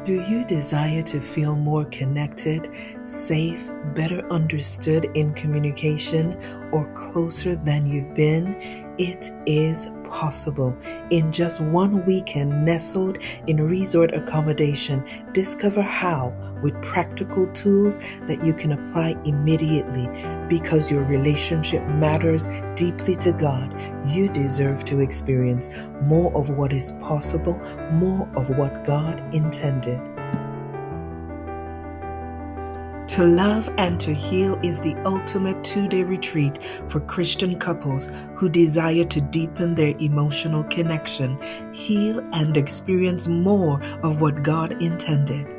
Do you desire to feel more connected, safe, better understood in communication, or closer than you've been? It is possible. In just one weekend nestled in resort accommodation, discover how with practical tools that you can apply immediately. Because your relationship matters deeply to God, you deserve to experience more of what is possible, more of what God intended. To Love and to Heal is the ultimate 2-day retreat for Christian couples who desire to deepen their emotional connection, heal, and experience more of what God intended.